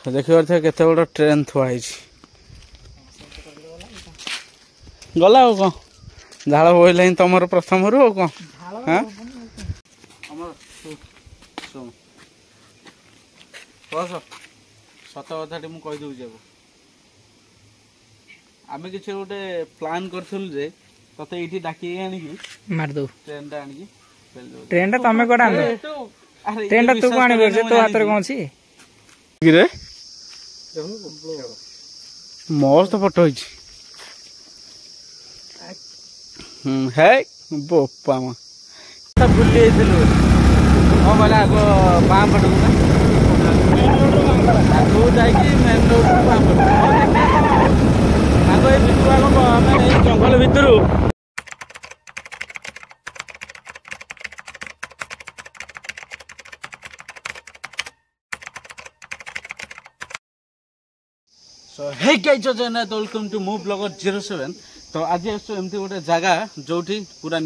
देखिए केते बड़ ट्रेन थुआई गला कौन झाड़ बोला तुम प्रथम रू कौन सत कथा मुझे कहीदे आम कि गोटे प्लान करूँ जे ते ये डाक आणिकी मारदे ट्रेन टा आणिकी ट्रेन टा तुम कौन आन ट्रेन टा तू कौन तो हाथ में कौन अच्छी मस्त फोटो है बोपा बुली कौन कहला आग बाँ पटक आगू जाकि मेन रोड बाँ पटक आग ये भितर आग जंगल भितर So hey guys, welcome to Move Blogger 07. तो आज एमती गोटे जगह जो पूरा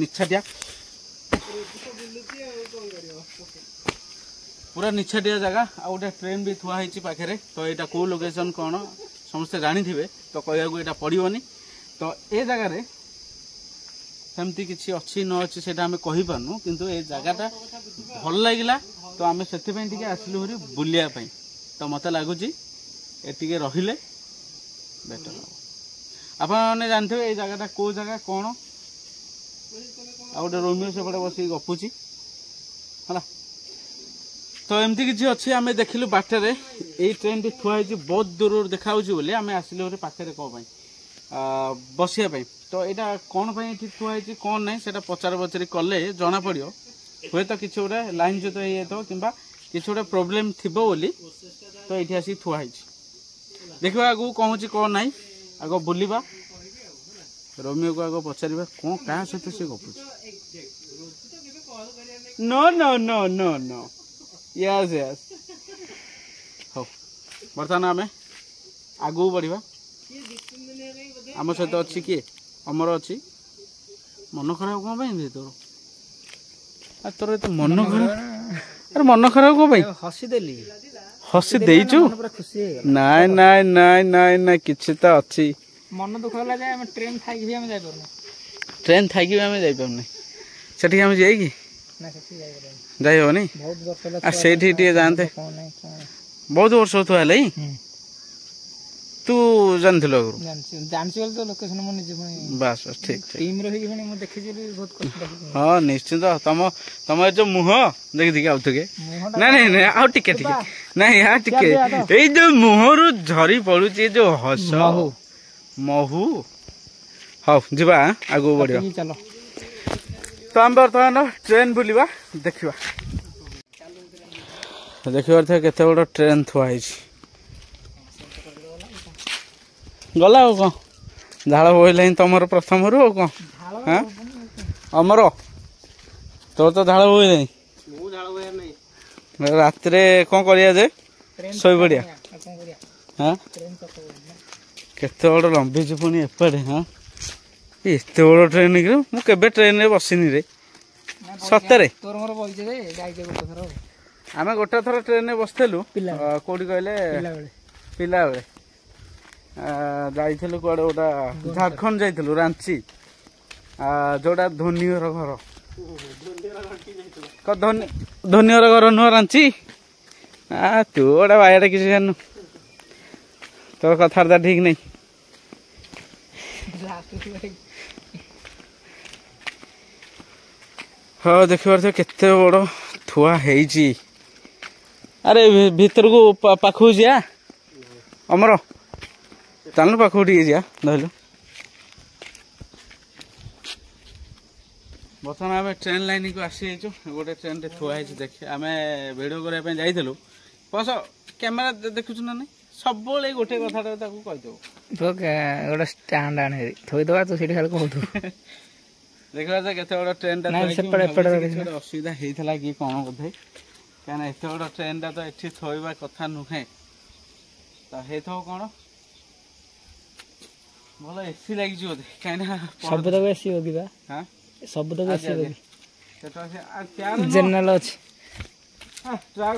निछाटिया जगह आ गोटे ट्रेन भी थुआई पाखे तो यहाँ कौ लोकेशन कौन समस्ते जानी थे तो कहू यहाँ पड़ोनी तो ये जगार सेमती किसी अच्छी न अच्छी से आम कहीपरनु किंतु ये जगहटा भल लगे तो आम से आसलु हरी बुलायापी तो मत लगुच ये रहिले बेटर हम आपने जानते ये जगह कौ जगह कौन आ गए रोमियो सेपटे बस गपुची है तो एमती किसी अच्छी आम देखिलु बाटर ये ट्रेन टी थुआई बहुत दूर देखा बोली आम आसिलु पाखे कौन बसापी तो यहाँ कौन ये थुआई कौन ना से पचार पचारि कले जना पड़ हे तो किसी गोटे लाइन जो ये कि किसी गोटे प्रोब्लेम थी बोली तो ये आसिक थुआई देखा आगू कौन कौन ना आग बुलवा रोमियो को आग पचार कौन क्या सहित सी गपुच no no no no no yes yes हो बर्तमान आम आगू बढ़ा आम सहित अच्छी किए अमर अच्छी मन खराब कौन तोर तोर ये मन खराब अरे मन खराब कौन हसीदेली हसी देचु नाय नाय नाय नाय नाय किछि त अछि मन दुख होला जे हम ट्रेन थाई भी हम जाय परनु ट्रेन थाई भी हम जाय परनु सेठी हम जाई की ना सेठी जाय परनु जाय हो नहीं बहुत वर्ष होला आ सेठी टी जानते बहुत वर्ष होतो हलै तू जानथिलो जानछि बोल तो लोकेशन मन जे बस बस ठीक टीम रही कि म देखि जे बहुत कष्ट हां निश्चित तम जो मुह देख देख आउ थके नहीं नहीं नहीं आउ टिके टिके नहीं यार टिके ए जो मुहरु झरी पड़ू जो हस महू हाँ जीवा आगू बढ़िया चलो तो हम बर्तमान ट्रेन बुलवा देखा देखिए केते बड़ ट्रेन थुआई गला कौन झाड़ बोला तुम प्रथम रू कौन हाँ अमर तो झाड़ बोई रात कौन करिया शोई पड़िया हाँ केते बड़ लंबी पुणी एपटे हाँ एत बड़ ट्रेन मुझे ट्रेन में बसनी रे सतरे आम गोटे थर ट्रेन में बसलु कौटी कहले पिला बेले जाइलु कड़े गोटा झारखंड जाइलु रांची जोड़ा धोनी घर धोनी घर नुह रांची तू गोटे भाईटा किसी जानू तोर कथबार्ता ठीक नहीं हाँ देख केते बड़ थुआ है अरे भीतर को पाखु जा अमर चलु पाखु जा धरलु बर्तमान आम ट्रेन लाइन को आसी गोटे ट्रेन टे थुआ देखे आम भिडियो करने जाइलु बस कैमेरा देखुच ना नहीं सब गोटे कथा कहीदेव गोटे स्टांड आने थोईदे तू सीट खाली कहू देखा केते बड़ ट्रेन असुविधा होता कि कौन बोधे कहीं एत बड़ ट्रेन टा तो ये थोड़ा कथा नुहे तो हो कौन भल एसी लगी बोधे कहीं सब तक एसी होगी हाँ सब तक एसी होगी जनरल अच्छी ट्रक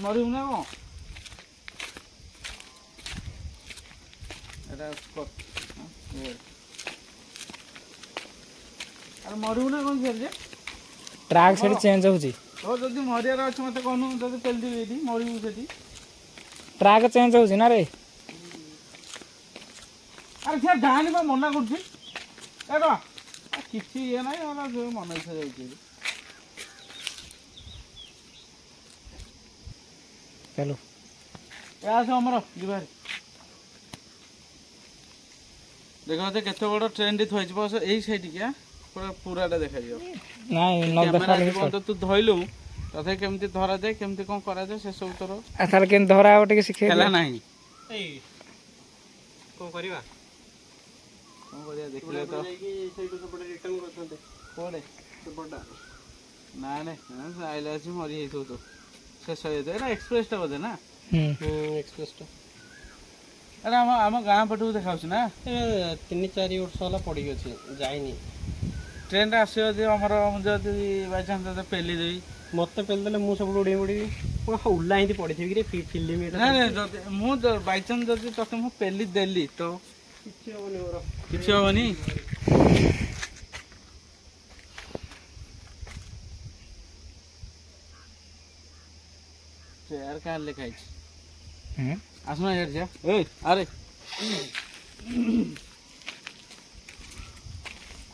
मरू ना कौन मरू ना कौन से ट्रैक से चेंज होची तो जदि मरियार अच्छे मत कहूँ जब पेलदेवी ये मरू से ट्रैक चेंज होची ना रे अरे क्या जानी बा मना कर किसी ये ना मन इच्छा जाऊँगी चलो आस अमर जीवार देख केते बड़ ट्रेन टी थी बस यही साइड क्या पूरा पूराटा देखा तू धरलु तथा केमती धरा जाए केमती कौन करा जाए से सब तोर ताले केन धरा गोटे शिखेला नहीं कौन करवा कौन करिया देखले तो रिटर्न करथते कोडे सुपरटा ना ने आइला छी मरी हेतो तो शेष हो जाए एक्सप्रेस टा बोधे ना एक्सप्रेस टा अरे आम गाँ पटू देखा ना 3-4 वर्ष होला पड़ी अछि जाइनी ट्रेन आसो जदि बाई चांस पेली देवी मत पेल देले मु सब उड़ी उड़ी उल्ला हिंदी पड़ी थी रे फिल्म ना मु बाई चांस जदि तते मु पेली देली तो किछि होनी चेयर का लिखाई आसना यार जा ए अरे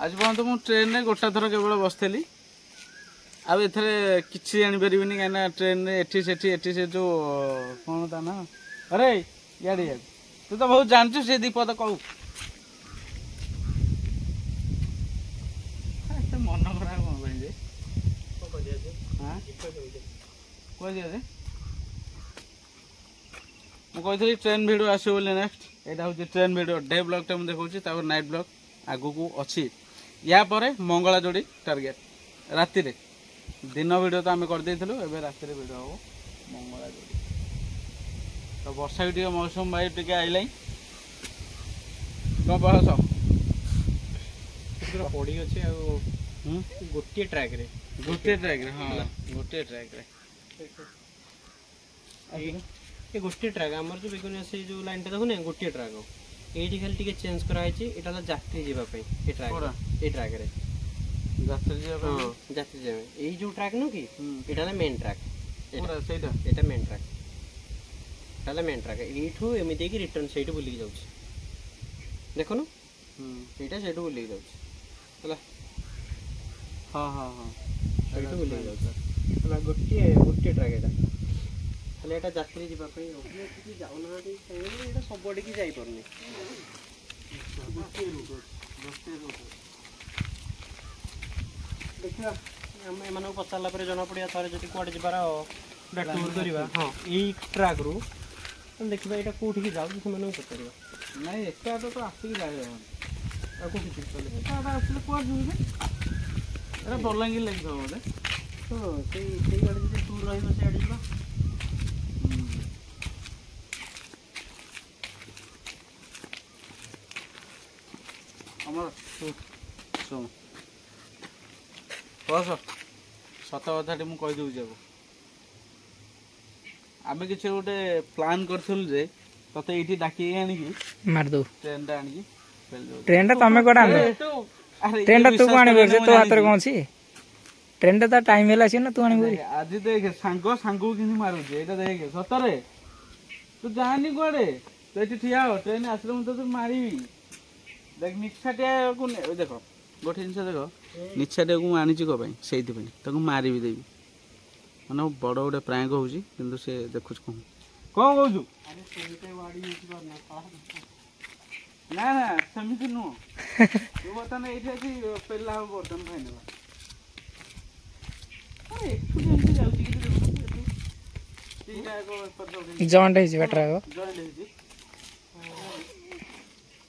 आज पर्यंत मु ट्रेन में गोटा थर केवल बसली अब एथरे किछि जानि परिबिनी काना ट्रेन रे एठी से जो कोन ता ना अरे याडी यार तू तो बहुत जानछु से दीपद कहू तो मन खराब हो गई जे को दिया जे हां को दिया जे मु कहथि ट्रेन वीडियो आसे बोले नेक्स्ट एटा होची ट्रेन वीडियो डे ब्लॉग टा मु देखौची तापर नाइट ब्लॉग आगु को अछि या परे मंगला जोड़ी टारगेट राति रे दिन वीडियो तो आम कर देथिलु एबे राति रे वीडियो हो मंगला जोड़ी तो वर्षा वीडियो मौसम भाई टिके आइलाई कोन बहस पूरा पड़ी अछि आ गोटे ट्रैक रे हां गोटे ट्रैक रे ये गोटे ट्रैक हमर जो बेगुनिया से जो लाइन टा देखो ने गोटे ट्रैक हो एठी खाली टिके चेंज कराई छी एटा ला यात्री जीवा पे ए ट्रैक रे यात्री जीवा पे यात्री जीवा ए जो ट्रैक न की एटा ला मेन ट्रैक पूरा सेटा एटा मेन ट्रैक ताला मेन ट्रैक एठू एमिते की रिटर्न साइड बुली जाउ छी देखो न एटा साइड बुली जाउ छी हला हां साइड बुली जाउ छी हला गोटे ट्रैक एटा खाली एटा यात्री जीवा पे कि जाउ ना एटा सब बडी की जाई परनी देखिया हम एमानक पचारला पर जना पड़िया थारे जति कोड जिबार टूर करवा हाँ यही ट्रैक रू देखा यहाँ कौटी की जाऊँ से पचार ना एटा तो आसिक जाए बलांगीर लगे बोधे हाँ से टूर रही जा अमर शुण बस सत कथा मुझे कहीदे अब आम कि गोटे प्लान करूँ जे ते ये डाक आणिकी मारदो ट्रेन टा आणिकी ट्रेन टा तमे कोडा आनो ट्रेन टा तू कोनी बोलछे तो हाथ रे कोन छी ट्रेन टा टाइम हेला छी ना तू आनी बोली आज देख सांगो सांगो किनी मारू जे एटा देख सतरे तू जानी कोडे तो एठी ठिया हो ट्रेन आसले मु तो मारीबी देख निछाटे को देख गोटे जिनस देख निछाटे को आनी को से मारी देवी मैंने बड़ गोटे प्रांक हो देखु कौन कौन कहू ना ना सेमती नुह तू बर्तमान ये पेला हम बर्तन फाइन जॉइंट है बेटर है जॉइंट है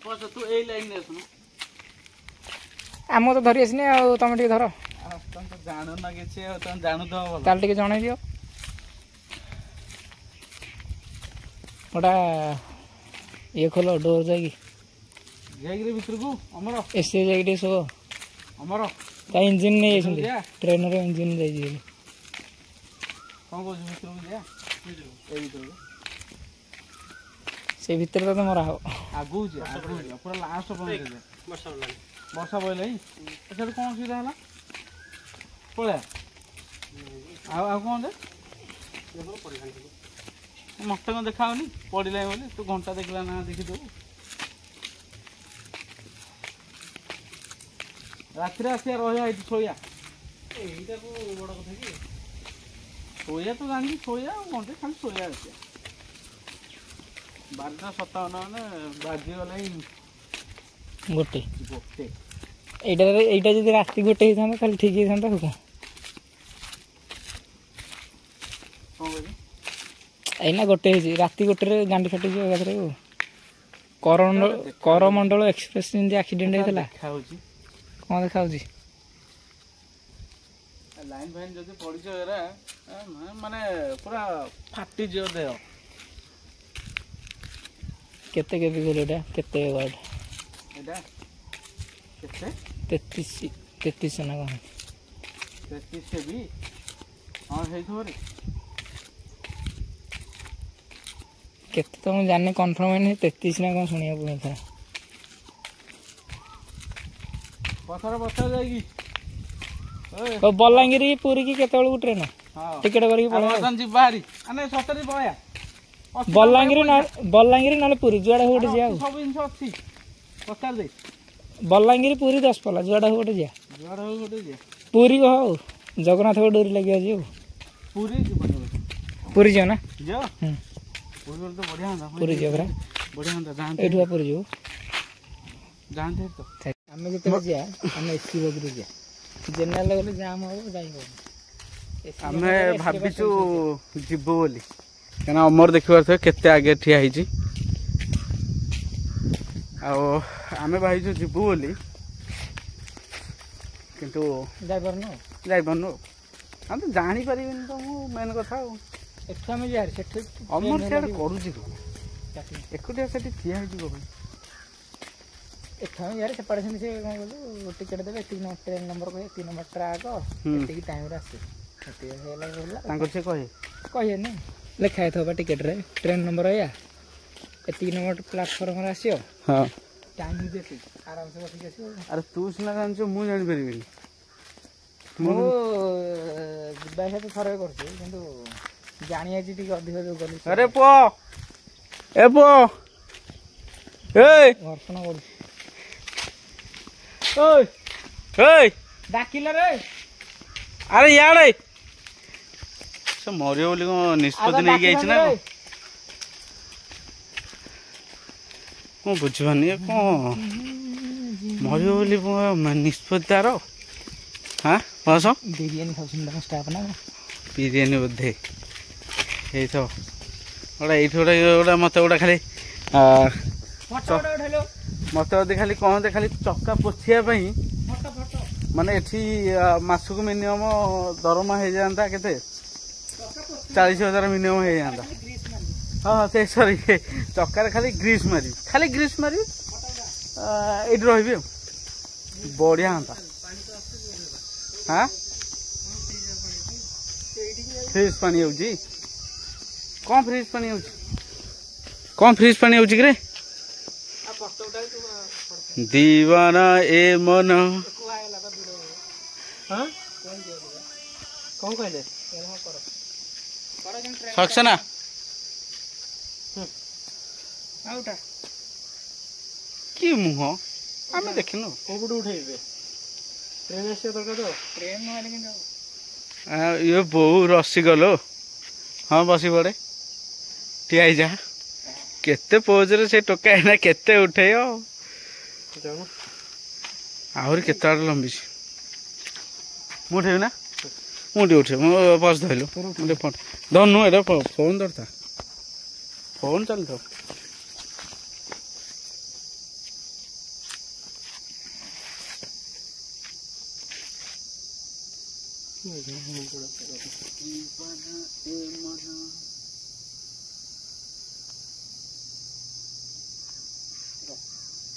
बस तू ए लाइन में आसनु आम तो धरी आसनी आ तुम टे धर तुम तो जानो ना किसी तुम जानू तो भल ताल टे जणाई दियो गोटा ये खोलो डोर जागी जाइए भीतर को अमर एसी जागी सो अमर ता इंजन नहीं आछन ट्रेन रो इंजन जाई जी କ'ଣ କହୁଛୁ ଭିତରକୁ ଯିବା ଏ ଭିତରକୁ ସେ ଭିତରେ ତତେ ମରା ହବ ଆଗକୁ ଯିବା ପୁରା ଲାଷ୍ଟ ପର୍ଯ୍ୟନ୍ତ ବର୍ଷା ହେଲାଣି ବର୍ଷା ପଡ଼ିଲା ସେଠି କ'ଣ ଅସୁବିଧା ହେଲା ପଳେଆ ଆଉ କ'ଣ ଯେ ମତେ କ'ଣ ଦେଖାଉନି ପଡ଼ିଲାଣି ବୋଲି ତୁ ଘଣ୍ଟା ଦେଖିଲା ନା ଦେଖିଦେବୁ ରାତିରେ ଆସିବା ରହିବା ଏଇଠି ଶୋଇବା ଏଇଟାକୁ ବଡ଼ କଥା କି ଶୋଇବା ତ ଜାଣିକି ଶୋଇବା ଆଉ ଘଣ୍ଟେ ଖାଲି ଶୋଇବା ଆସିବା 12:57 ମାନେ ବାଜିଗଲେ ଗୋଟେ ଗୋଟେ ଏଇଟା ଯଦି ରାତି ଗୋଟେ ହେଇଥାନ୍ତା ତାହେଲେ ଠିକ୍ ହେଇଥାନ୍ତା ଆଉ କ'ଣ କହିଲି ଏଇନା ଗୋଟେ ହେଇଛି ରାତି ଗୋଟେରେ ଗାଣ୍ଡି ଫାଟିଯିବ ଏକାଥରେ ଆଉ କରମଣ୍ଡଳ ଏକ୍ସପ୍ରେସ୍ ଯେମିତି ଆକ୍ସିଡେଣ୍ଟ ହେଇଥିଲା ଦେଖାଉଛି କ'ଣ ଦେଖାଉଛି ଲାଇନ୍ ଫାଇନ୍ ଯଦି ପଡ଼ିଯିବ ଏରା ମାନେ ପୁରା ଫାଟିଯିବ ଦେହ କେତେ କେବି କରୁ ଏଇଟା କେତେ ୱାଟ୍ ଏଇଟା କେତେ 33 ନା କ'ଣ 33 କେବି ହଁ ହେଇଥିବ ରେ କେତେ ତ ମୁଁ ଜାଣିନି କନଫର୍ମ ହେଇନି 33 ନା କ'ଣ ଶୁଣିବାକୁ ମିଳିଥିଲା ପଛରେ ଯାଇକି ବଲାଙ୍ଗୀର ପୁରୀ କି କେତେବେଳକୁ ଟ୍ରେନ୍ ଟିକେଟ କରିକି ପଳେଇବା ଯିବା ହାରି ଆମେ ସତରେ ପଳେଇବା ବଲାଙ୍ଗୀର ନହେଲେ ପୁରୀ ଯୁଆଡ଼େ ହଉ ଗୋଟେ ଯିବା ଆଉ ସବୁ ଜିନିଷ ଅଛି ପଚାରି ଦେ ବଲାଙ୍ଗୀର ପୁରୀ 10 ପଲା ଯୁଆଡ଼େ ହଉ ଗୋଟେ ଯିବା ଯୁଆଡ଼େ ହଉ ଗୋଟେ ଯିବା ପୁରୀ ହଉ ଜଗନ୍ନାଥଙ୍କ ଡୋରି ଲାଗିବ ଯିବ ପୁରୀ ଯିବ ପୁରୀ ଯିବ ନା ଯିବ ପୁରୀ ତ ବଢ଼ିଆ ହୁଅନ୍ତା ପୁରୀ ଯିବ ପରା ବଢ଼ିଆ ହୁଅନ୍ତା ଯାଆନ୍ତେ ଏଇଠୁ ପୁରୀ ଯିବୁ ଯାଆନ୍ତେ ତ ଆମେ ଯେତେବେଳେ ଯିବା ଆମେ ଏସି ବଗିରେ ଯିବା ଜେନେରାଲ ଗଲେ ଜାମ୍ ହବ ଯାଇ ହବ ଆମେ ଭାବିଛୁ ଯିବୁ ବୋଲି କାହିଁକିନା ଅମର ଦେଖିପାରୁଥିବେ କେତେ ଆଗେ ଠିଆ ହେଇଛି ଆଉ ଆମେ ଭାବିଛୁ ଯିବୁ ବୋଲି କିନ୍ତୁ ଯାଇପାରୁନୁ ଆମେ ତ ଜାଣିପାରିବିନି ତ ମୁଁ ମେନ୍ କଥା ଆଉ ଏଠୁ ଆମେ ଯିବା ସେଠୁ ଅମର ସିଆଡ଼େ କରୁଛି ଏକୁଟିଆ ସେଠି ଠିଆ ହେଇଛି କଣ ଏଠୁ ଆମେ ଯିବା ସେପଟେ ସେମିତି ସେ କ'ଣ କଲୁ ଟିକେଟ୍ ଦେବେ ଏତିକି ଟ୍ରେନ୍ ନମ୍ବର କହିବେ ଏତିକି ନମ୍ବର ଟ୍ରାକ୍ ଏତିକି ଟାଇମ୍ରେ ଆସିବେ ଏତିକି ହେଲା ତାଙ୍କର ସେ କହିବେନି ଲେଖା ହେଇଥିବ ବା ଟିକେଟ୍ରେ ଟ୍ରେନ୍ ନମ୍ବର ଏଇଆ ଏତିକି ନମ୍ବର ପ୍ଲାଟଫର୍ମରେ ଆସିବ ହଁ ଟାଇମ୍ ବି ଏତିକି ଆରାମସେ ବସିକି ଆସିବ ଆରେ ତୁ ସିନା ଜାଣିଛୁ ମୁଁ ଜାଣିପାରିବିନି ମୁଁ ଯିବା ଆସିବା ତ ଥରେ କରୁଛି କିନ୍ତୁ ଜାଣିଯାଇଛି ଟିକେ ଅଧିକ ଯୋଉ ଗଲି ଆରେ ପୁଅ ଏ ପୁଅ ଘର୍ଷଣ କରୁଛି ଡାକିଲା ରେ ଆରେ ଇଆଡ଼େ ସେ ମରିବ ବୋଲି କ'ଣ ନିଷ୍ପତ୍ତି ନେଇକି ଯାଇଛି ନା କ'ଣ ବୁଝିପାରୁନି କ'ଣ ମରିବ ବୋଲି ନିଷ୍ପତ୍ତି ତାର ହଁ ବସ ବିରିୟାନୀ ଖାଉଛନ୍ତି ତାଙ୍କ ଷ୍ଟାଫ୍ ନା ବିରିୟାନୀ ବୋଧେ ହେଇଥିବ ଗୋଟା ଏଇଠି ଗୋଟା ମତେ ଗୋଟା ଖାଲି ମତେ ଯଦି ଖାଲି କହନ୍ତେ ଖାଲି ଚକା ପୋଛିବା ପାଇଁ ମାନେ ଏଠି ମାସକୁ ମିନିମମ ଦରମା ହେଇଯାଆନ୍ତା କେତେ 40,000 ମିନିମମ ହେଇଯାଆନ୍ତା ହଁ ସେ ସରି ଚକାରେ ଖାଲି ଗ୍ରୀସ୍ ମାରିବି ଏଇଠି ରହିବି ଆଉ ବଢ଼ିଆ ହୁଅନ୍ତା ହଁ ଫ୍ରିଜ୍ ପାଣି ହେଉଛି କ'ଣ ଫ୍ରିଜ୍ ପାଣି ହେଉଛି କିରେ दीवाना ए मन କ'ଣ କହିଲେ सक्सेना कि मुह आम देखिनु କେଉଁପଟୁ ଉଠେଇବେ ଟ୍ରେନ୍ ଆସିବା ଦରକାର ତ ଟ୍ରେନ୍ ନହେଲେ କିନ୍ତୁ ये बहु रसी गलो हाँ बसी पड़े ठिया जा केते पोजरे से टोका है ना केते उठे आहरी केते आड़ लंबी ମୁଁ ଉଠେଇବି ନା ମୁଁ ଟିକେ ଉଠେଇବି ମୁଁ ବସ୍ ଧରିଲୁ ମୁଁ ଟିକେ ଧରନୁ ଏଇଟା ଫୋନ୍ ଧରିଥା ଫୋନ୍ ଚାଲିଥାଉ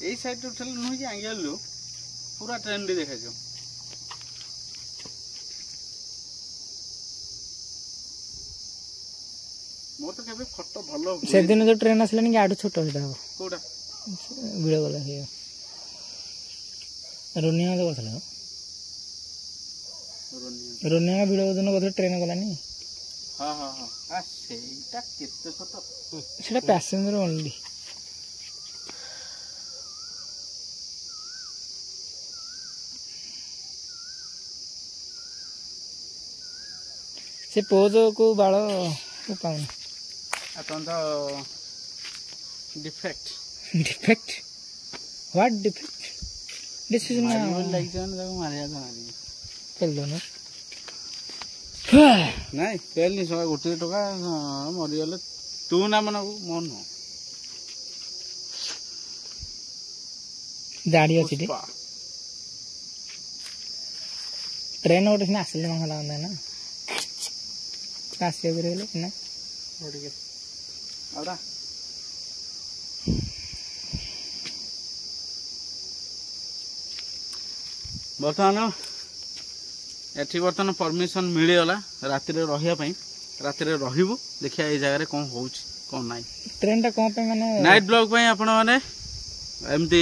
এই সাইড উঠেলে নুহে কি আঙ্গেল পুরা ট্রেন দিয়ে দেখাইছ ମୋର ତ କେବେ ଫଟୋ ଭଲ ସେଦିନ ଯୋଉ ଟ୍ରେନ୍ ଆସିଲାନି କି ଆଠୁ ଛୋଟ ସେଇଟା ହବ କୋଉଟା ବିଳ ଗଲା ହେଇବ ରୋନିଆ ତ କଥା ରୋନିଆ ବିଳ ଦିନ ବୋଧେ ଟ୍ରେନ୍ ଗଲାନି ହଁ ହଁ ହଁ ସେଇଟା କେତେ ଛୋଟ ସେଇଟା ପ୍ୟାସେଞ୍ଜର ଓନ୍ଲି ସେ ପୋଜ କୁ ବାଳ ପାଉନି ଆପଣ ତ defect defect what defect this is ना लाइक जान जाको मारिया था मारी खेल दो ना नहीं फेल नहीं सवा गोटे टका मरि गले तू ना मन मन गाड़ी अछि रे ट्रेन ओटे सिना आसले मंगला ना ना आसे बेरे ना ओटे के आउरा बर्तमान एठी बर्तमान परमिशन मिलगला राति रहिया राति रहिबु देखिया ए जगह कौन होउछि कौन नाइ ट्रेन टा कौन पे माने नाइट ब्लॉग पे आपण माने एमती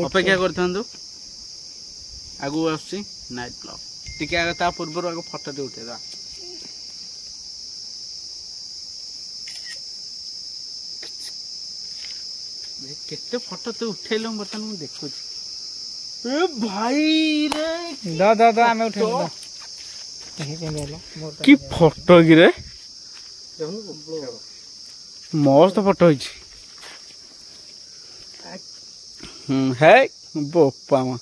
अपेक्षा करथांदु आगु आछि नाइट ब्लॉग टिके आगे ता पूर्व आगु फोटो दे उठेदा केते फोटो तो उठेलम बर्तमान मु देखुछि ए भाई रे दा दा दा हमें उठे की फोटो की रे मस्त फोटो होइछि है बोपा मा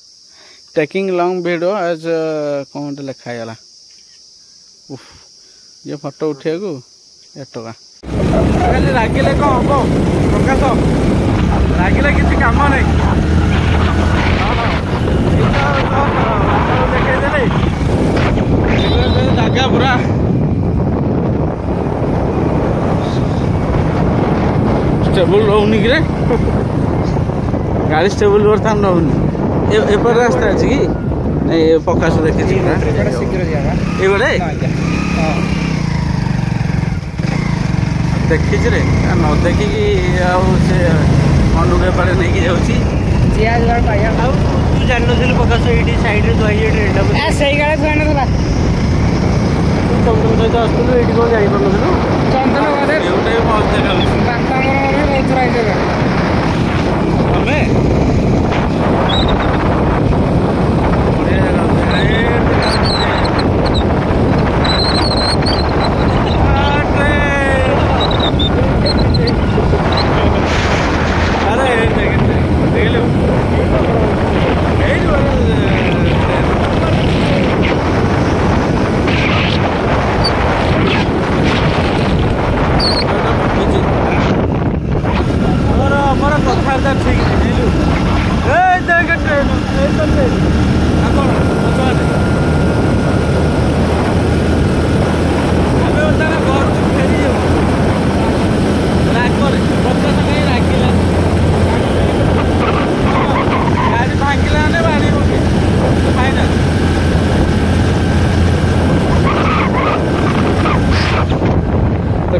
टेकिंग लॉन्ग वीडियो एज कौन लिखा है उफ ये फोटो उठे को 1 टका खाली रागिले को हो प्रकाश रागिले किसी काम नहीं जगह पूरा स्टेबल रोनी कि गाड़ी स्टेबल बर्तमान रोनी एपर रास्ता अच्छी कि नहीं पक्का से देखी ये देखी रे न देखिकी से अनुगे पड़े नहीं कि जाऊँ तू जान नी पकाश ये साइड ट्रेन से गाड़ी थोड़ा ना चंदन सहित आसलु ये कौन जापार चंदन मस्त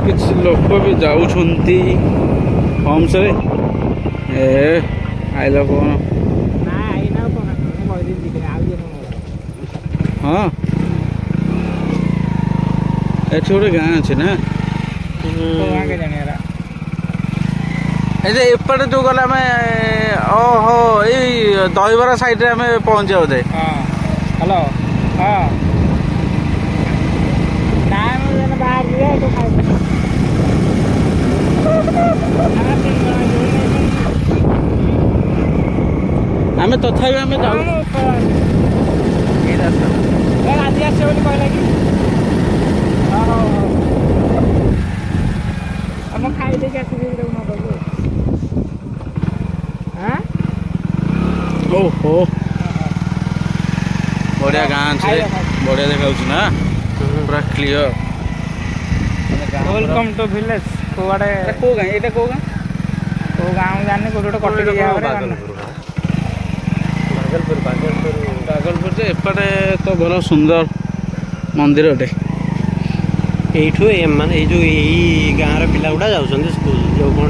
किसी लोक भी जाऊँगी होम्स रे आइल कौन हाँ ये गोटे गाँ अच्छे ना एपटे जो गला ओहो ये दहीबरा साइड रे हमें पहुंचे बोधे हेलो हाँ आम तथा आम जाऊ आज आस कहला कि हम खाई देखे ओहो बढ़िया गाँ बढ़िया देखा ना पूरा क्लियर वेलकम टू विलेज कोआड़े को गाँ एटा को गाँ को गाँ जाने को गोटे कटक भागलपुर से एपटे तो भल सुंदर मंदिर अटे এইଠୁ ମାନେ ଏଇ ଯୋଉ ଏଇ ଗାଁର ପିଲା ଗୁଡ଼ା ଯାଉଛନ୍ତି ସ୍କୁଲ ଯୋଉ କ'ଣ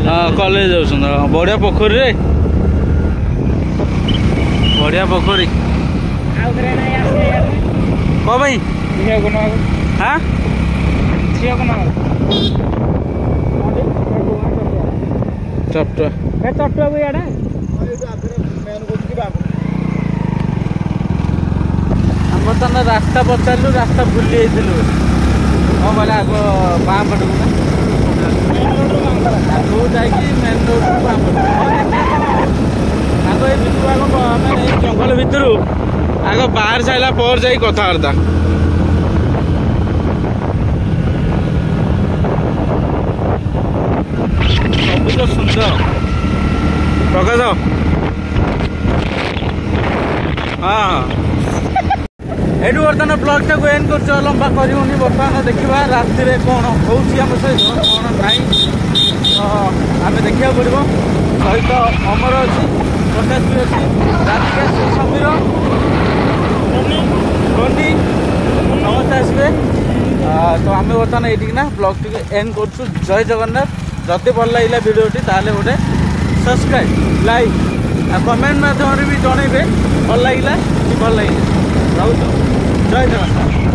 ନା କଲେଜ ଯାଉଛନ୍ତି। ବଢ଼ିଆ ପୋଖରୀରେ ବଢ଼ିଆ ପୋଖରୀ। ଆଉ ଥରେ ନାଇଁ ଆସିବେ ୟାର କ'ଣ ପାଇଁ? ଝିଅକୁ ନବାକୁ ହାଁ ଝିଅକୁ ନବାକୁ ଚପଟା ଚଟୁଆକୁ ଇଆଡ଼େ ଆମର ତାହେଲେ ରାସ୍ତା ପଚାରିଲୁ, ରାସ୍ତା ଭୁଲି ଯାଇଥିଲୁ। କ'ଣ କହିଲେ ଆଗ ବାଁ ପଟକୁ ନା ଆଗକୁ ଯାଇକି ମେନ୍ ରୋଡ଼କୁ ବାଁ ପଟକୁ ଆଗ ଏଇ ଭିତରୁ ଆଗ ଆମେ ଏଇ ଜଙ୍ଗଲ ଭିତରୁ ଆଗ ବାହାରି ସାରିଲା ପରେ ଯାଇ କଥାବାର୍ତ୍ତା। ସବୁଜ ସୁନ୍ଦର ପ୍ରକାଶ। ହଁ ଏଇଠୁ ବର୍ତ୍ତମାନ ବ୍ଲଗ୍ଟାକୁ ଏଣ୍ଡ କରୁଛୁ, ଲମ୍ବା କରିବୁନି। ବର୍ତ୍ତମାନ ଦେଖିବା ରାତିରେ କ'ଣ ହେଉଛି ଆମ ସହିତ, କ'ଣ ନାହିଁ ତ ଆମେ ଦେଖିବାକୁ ପଡ଼ିବ। ସହିତ ଅମର ଅଛି, ପ୍ରକାଶ ବି ଅଛି, ରାତିକା ସମୀର, ଧୋନି ସମସ୍ତେ ଆସିବେ। ତ ଆମେ ବର୍ତ୍ତମାନ ଏଇଠିକି ନା ବ୍ଲଗ୍ଟିକୁ ଏଣ୍ଡ କରୁଛୁ। ଜୟ ଜଗନ୍ନାଥ। ଯଦି ଭଲ ଲାଗିଲା ଭିଡ଼ିଓଟି ତାହେଲେ ଗୋଟେ ସବସ୍କ୍ରାଇବ୍, ଲାଇକ୍ ଆଉ କମେଣ୍ଟ ମାଧ୍ୟମରେ ବି ଜଣେଇବେ ଭଲ ଲାଗିଲା କି ଭଲ ଲାଗିଲା। ରହୁଛୁ। ଜୟ ଜଗନ୍ନାଥ।